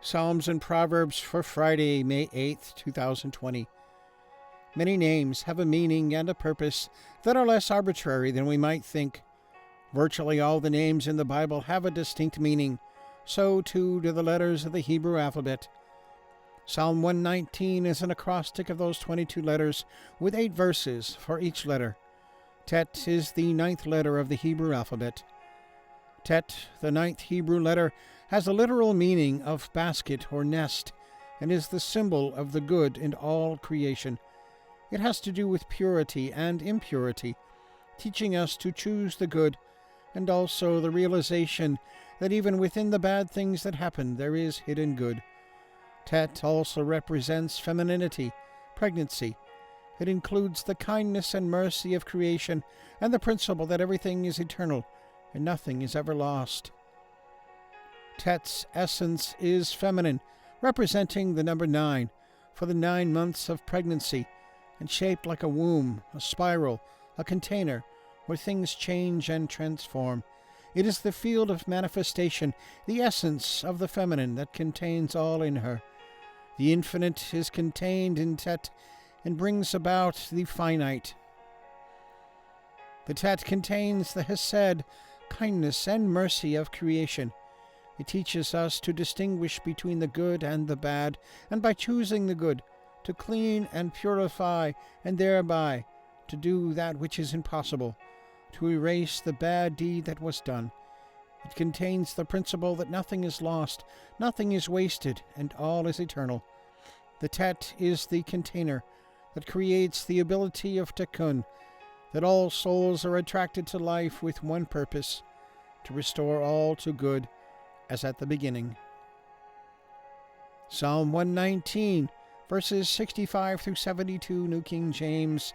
Psalms and Proverbs for Friday, May 8th, 2020. Many names have a meaning and a purpose that are less arbitrary than we might think. Virtually all the names in the Bible have a distinct meaning. So too do the letters of the Hebrew alphabet. Psalm 119 is an acrostic of those 22 letters with 8 verses for each letter. Tet is the 9th letter of the Hebrew alphabet. Tet, the 9th Hebrew letter, has a literal meaning of basket or nest, and is the symbol of the good in all creation. It has to do with purity and impurity, teaching us to choose the good, and also the realization that even within the bad things that happen there is hidden good. Tet also represents femininity, pregnancy. It includes the kindness and mercy of creation and the principle that everything is eternal and nothing is ever lost. Tet's essence is feminine, representing the number 9 for the 9 months of pregnancy, and shaped like a womb, a spiral, a container where things change and transform. It is the field of manifestation, the essence of the feminine that contains all in her. The infinite is contained in Tet and brings about the finite. The Tet contains the hesed, kindness and mercy of creation. It teaches us to distinguish between the good and the bad, and by choosing the good, to clean and purify, and thereby to do that which is impossible, to erase the bad deed that was done. It contains the principle that nothing is lost, nothing is wasted, and all is eternal. The Tet is the container that creates the ability of tikkun, that all souls are attracted to life with one purpose, to restore all to good, as at the beginning. Psalm 119, verses 65 through 72, New King James.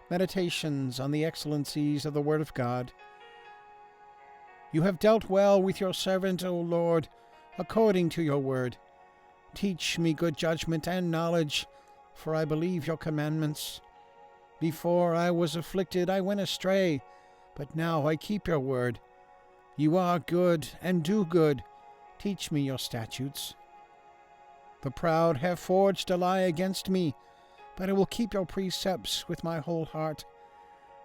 Meditations on the excellencies of the Word of God. You have dealt well with your servant, O Lord, according to your word. Teach me good judgment and knowledge, for I believe your commandments. Before I was afflicted, I went astray, but now I keep your word. You are good and do good. Teach me your statutes. The proud have forged a lie against me, but I will keep your precepts with my whole heart.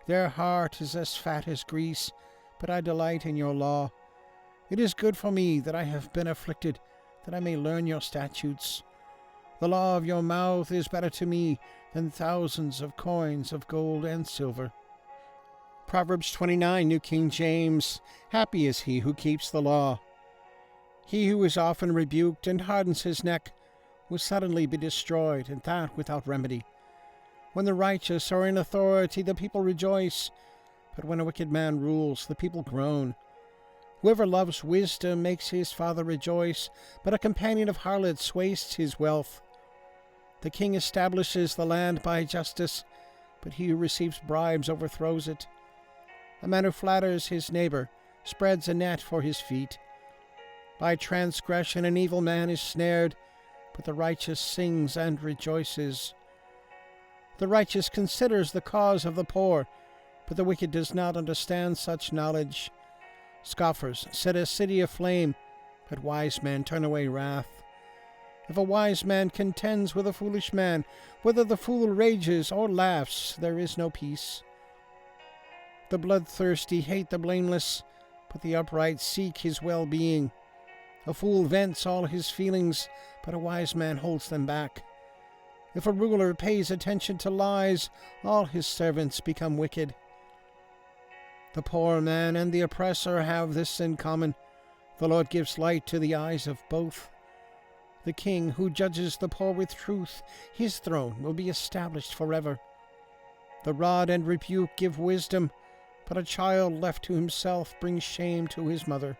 Their heart is as fat as grease, but I delight in your law. It is good for me that I have been afflicted, that I may learn your statutes. The law of your mouth is better to me than thousands of coins of gold and silver. Proverbs 29, New King James. Happy is he who keeps the law. He who is often rebuked and hardens his neck will suddenly be destroyed, and that without remedy. When the righteous are in authority, the people rejoice, but when a wicked man rules, the people groan. Whoever loves wisdom makes his father rejoice, but a companion of harlots wastes his wealth. The king establishes the land by justice, but he who receives bribes overthrows it. A man who flatters his neighbor spreads a net for his feet. By transgression an evil man is snared, but the righteous sings and rejoices. The righteous considers the cause of the poor, but the wicked does not understand such knowledge. Scoffers set a city aflame, but wise men turn away wrath. If a wise man contends with a foolish man, whether the fool rages or laughs, there is no peace. The bloodthirsty hate the blameless, but the upright seek his well-being. A fool vents all his feelings, but a wise man holds them back. If a ruler pays attention to lies, all his servants become wicked. The poor man and the oppressor have this in common: the Lord gives light to the eyes of both. The king who judges the poor with truth, his throne will be established forever. The rod and rebuke give wisdom, but a child left to himself brings shame to his mother.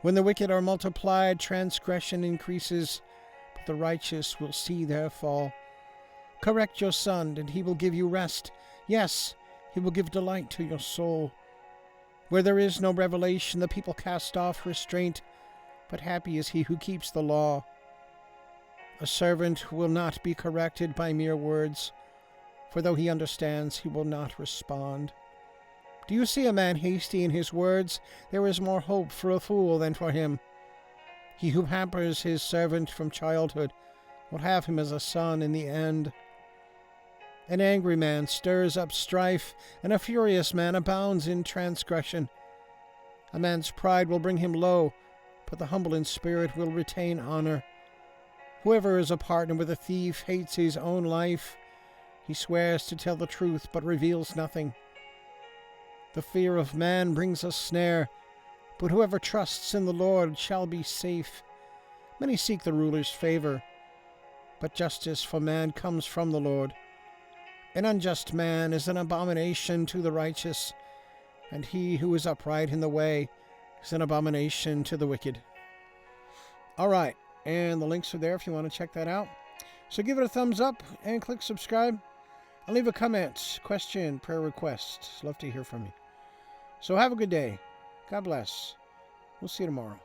When the wicked are multiplied, transgression increases, but the righteous will see their fall. Correct your son, and he will give you rest. Yes, he will give delight to your soul. Where there is no revelation, the people cast off restraint, but happy is he who keeps the law. A servant will not be corrected by mere words, for though he understands, he will not respond. Do you see a man hasty in his words? There is more hope for a fool than for him. He who pampers his servant from childhood will have him as a son in the end. An angry man stirs up strife, and a furious man abounds in transgression. A man's pride will bring him low, but the humble in spirit will retain honor. Whoever is a partner with a thief hates his own life. He swears to tell the truth, but reveals nothing. The fear of man brings a snare, but whoever trusts in the Lord shall be safe. Many seek the ruler's favor, but justice for man comes from the Lord. An unjust man is an abomination to the righteous, and he who is upright in the way is an abomination to the wicked. All right, and the links are there if you want to check that out. So give it a thumbs up and click subscribe. And leave a comment, question, prayer request. Love to hear from you. So have a good day. God bless. We'll see you tomorrow.